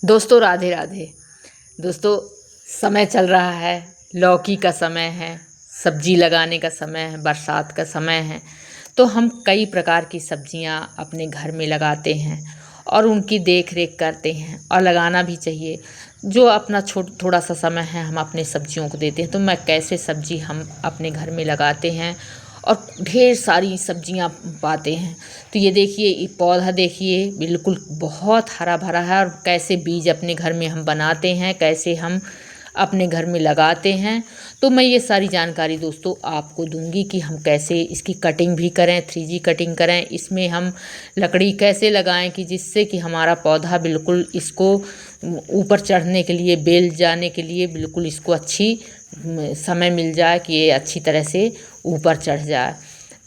दोस्तों राधे राधे। दोस्तों समय चल रहा है, लौकी का समय है, सब्जी लगाने का समय है, बरसात का समय है। तो हम कई प्रकार की सब्जियां अपने घर में लगाते हैं और उनकी देख रेख करते हैं और लगाना भी चाहिए। जो अपना थोड़ा सा समय है हम अपने सब्जियों को देते हैं। तो मैं कैसे सब्जी हम अपने घर में लगाते हैं और ढेर सारी सब्जियां पाते हैं। तो ये देखिए, ये पौधा देखिए बिल्कुल बहुत हरा भरा है। और कैसे बीज अपने घर में हम बनाते हैं, कैसे हम अपने घर में लगाते हैं, तो मैं ये सारी जानकारी दोस्तों आपको दूंगी कि हम कैसे इसकी कटिंग भी करें, 3G कटिंग करें, इसमें हम लकड़ी कैसे लगाएं कि जिससे कि हमारा पौधा बिल्कुल इसको ऊपर चढ़ने के लिए, बेल जाने के लिए बिल्कुल इसको अच्छी समय मिल जाए कि ये अच्छी तरह से ऊपर चढ़ जाए।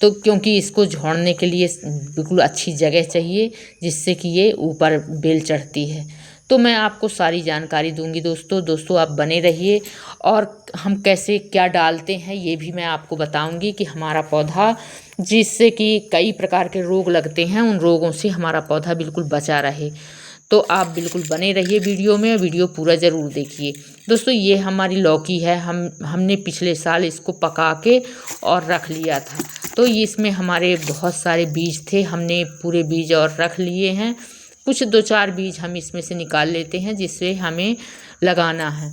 तो क्योंकि इसको झोड़ने के लिए बिल्कुल अच्छी जगह चाहिए जिससे कि ये ऊपर बेल चढ़ती है। तो मैं आपको सारी जानकारी दूंगी दोस्तों आप बने रहिए। और हम कैसे क्या डालते हैं ये भी मैं आपको बताऊंगी कि हमारा पौधा, जिससे कि कई प्रकार के रोग लगते हैं, उन रोगों से हमारा पौधा बिल्कुल बचा रहे। तो आप बिल्कुल बने रहिए वीडियो में, वीडियो पूरा ज़रूर देखिए। दोस्तों ये हमारी लौकी है, हमने पिछले साल इसको पका के और रख लिया था। तो इसमें हमारे बहुत सारे बीज थे, हमने पूरे बीज और रख लिए हैं। कुछ 2-4 बीज हम इसमें से निकाल लेते हैं जिससे हमें लगाना है।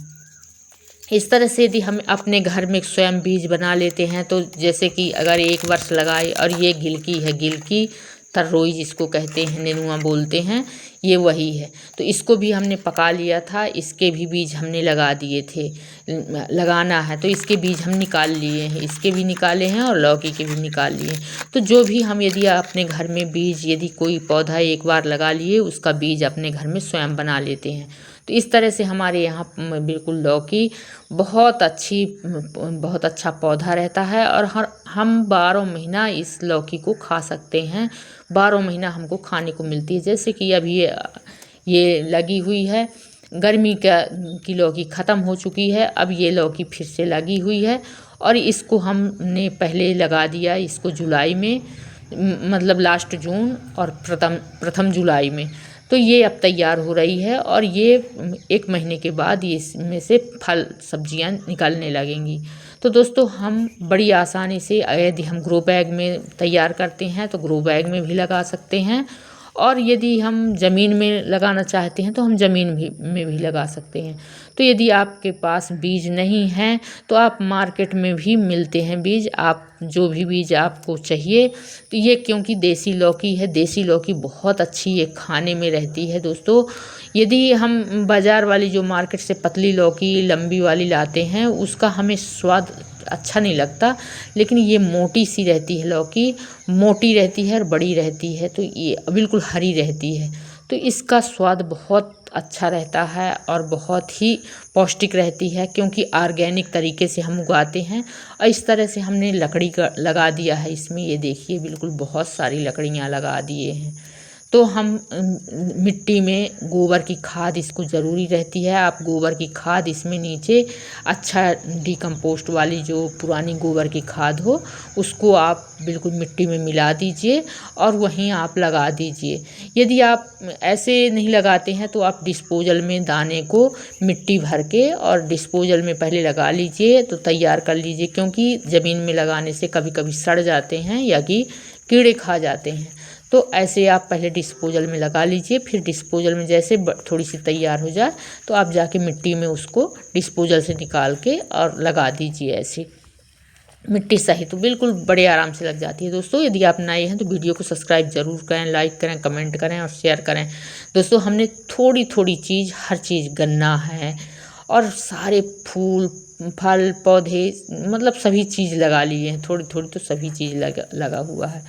इस तरह से यदि हम अपने घर में स्वयं बीज बना लेते हैं, तो जैसे कि अगर 1 वर्ष लगाए, और ये गिलकी है, गिलकी तर्रोई जिसको कहते हैं, नेनुआ बोलते हैं, ये वही है। तो इसको भी हमने पका लिया था, इसके भी बीज हमने लगा दिए थे। लगाना है तो इसके बीज हम निकाल लिए हैं, इसके भी निकाले हैं और लौकी के भी निकाल लिए हैं। तो जो भी हम यदि अपने घर में बीज, यदि कोई पौधा एक बार लगा लिए, उसका बीज अपने घर में स्वयं बना लेते हैं। तो इस तरह से हमारे यहाँ बिल्कुल लौकी बहुत अच्छा पौधा रहता है। और हम 12 महीना इस लौकी को खा सकते हैं, 12 महीना हमको खाने को मिलती है। जैसे कि अभी ये लगी हुई है, गर्मी की लौकी ख़त्म हो चुकी है, अब ये लौकी फिर से लगी हुई है। और इसको हमने पहले लगा दिया, इसको जुलाई में, मतलब लास्ट जून और प्रथम जुलाई में। तो ये अब तैयार हो रही है और ये 1 महीने के बाद ये इसमें से फल सब्जियां निकलने लगेंगी। तो दोस्तों हम बड़ी आसानी से, यदि हम ग्रो बैग में तैयार करते हैं तो ग्रो बैग में भी लगा सकते हैं, और यदि हम ज़मीन में लगाना चाहते हैं तो हम ज़मीन में भी लगा सकते हैं। तो यदि आपके पास बीज नहीं हैं तो आप मार्केट में भी मिलते हैं बीज, आप जो भी बीज आपको चाहिए। तो ये क्योंकि देसी लौकी है, देसी लौकी बहुत अच्छी ये खाने में रहती है दोस्तों। यदि हम बाज़ार वाली जो मार्केट से पतली लौकी लंबी वाली लाते हैं, उसका हमें स्वाद अच्छा नहीं लगता, लेकिन ये मोटी सी रहती है लौकी, मोटी रहती है और बड़ी रहती है, तो ये बिल्कुल हरी रहती है। तो इसका स्वाद बहुत अच्छा रहता है और बहुत ही पौष्टिक रहती है, क्योंकि ऑर्गेनिक तरीके से हम उगाते हैं। और इस तरह से हमने लकड़ी का लगा दिया है इसमें, ये देखिए बिल्कुल बहुत सारी लकड़ियाँ लगा दिए हैं। तो हम मिट्टी में गोबर की खाद इसको ज़रूरी रहती है। आप गोबर की खाद इसमें नीचे अच्छा डिकम्पोस्ट वाली जो पुरानी गोबर की खाद हो, उसको आप बिल्कुल मिट्टी में मिला दीजिए और वहीं आप लगा दीजिए। यदि आप ऐसे नहीं लगाते हैं तो आप डिस्पोजल में दाने को मिट्टी भर के और डिस्पोजल में पहले लगा लीजिए, तो तैयार कर लीजिए, क्योंकि ज़मीन में लगाने से कभी कभी सड़ जाते हैं या कि कीड़े खा जाते हैं। तो ऐसे आप पहले डिस्पोजल में लगा लीजिए, फिर डिस्पोजल में जैसे थोड़ी सी तैयार हो जाए तो आप जाके मिट्टी में उसको डिस्पोजल से निकाल के और लगा दीजिए। ऐसे मिट्टी सहित तो बिल्कुल बड़े आराम से लग जाती है। दोस्तों यदि आप नए हैं तो वीडियो को सब्सक्राइब ज़रूर करें, लाइक करें, कमेंट करें और शेयर करें। दोस्तों हमने थोड़ी थोड़ी चीज़, हर चीज़, गन्ना है और सारे फूल फल पौधे, मतलब सभी चीज़ लगा लिए हैं, थोड़ी थोड़ी तो सभी चीज़ लगा हुआ है।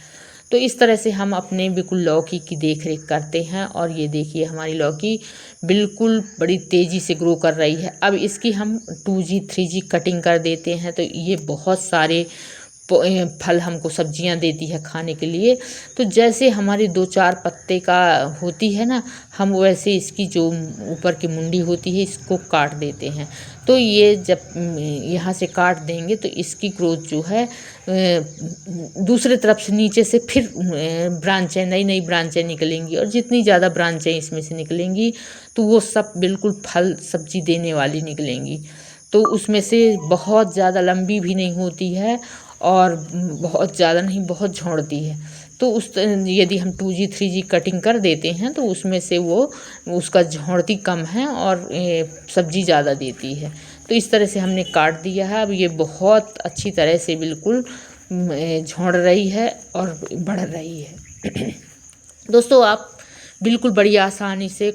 तो इस तरह से हम अपने बिल्कुल लौकी की देख रेख करते हैं। और ये देखिए हमारी लौकी बिल्कुल बड़ी तेज़ी से ग्रो कर रही है। अब इसकी हम 2G 3G कटिंग कर देते हैं तो ये बहुत सारे फल हमको सब्जियां देती है खाने के लिए। तो जैसे हमारी 2-4 पत्ते का होती है ना, हम वैसे इसकी जो ऊपर की मुंडी होती है इसको काट देते हैं। तो ये जब यहाँ से काट देंगे तो इसकी ग्रोथ जो है दूसरे तरफ से नीचे से फिर ब्रांचें, नई नई ब्रांचें निकलेंगी, और जितनी ज़्यादा ब्रांचें इसमें से निकलेंगी तो वो सब बिल्कुल फल सब्जी देने वाली निकलेंगी। तो उसमें से बहुत ज़्यादा लंबी भी नहीं होती है और बहुत ज़्यादा नहीं, बहुत झोंड़ती है। तो यदि हम 2G 3G कटिंग कर देते हैं तो उसमें से वो उसका झोंड़ती कम है और सब्जी ज़्यादा देती है। तो इस तरह से हमने काट दिया है। अब ये बहुत अच्छी तरह से बिल्कुल झोंड़ रही है और बढ़ रही है। दोस्तों, आप बिल्कुल बड़ी आसानी से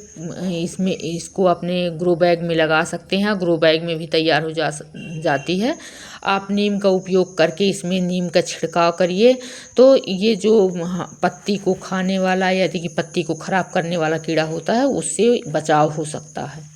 इसको अपने ग्रो बैग में लगा सकते हैं। ग्रो बैग में भी तैयार हो जाती है। आप नीम का उपयोग करके इसमें नीम का छिड़काव करिए तो ये जो पत्ती को खाने वाला, यानी कि पत्ती को ख़राब करने वाला कीड़ा होता है, उससे बचाव हो सकता है।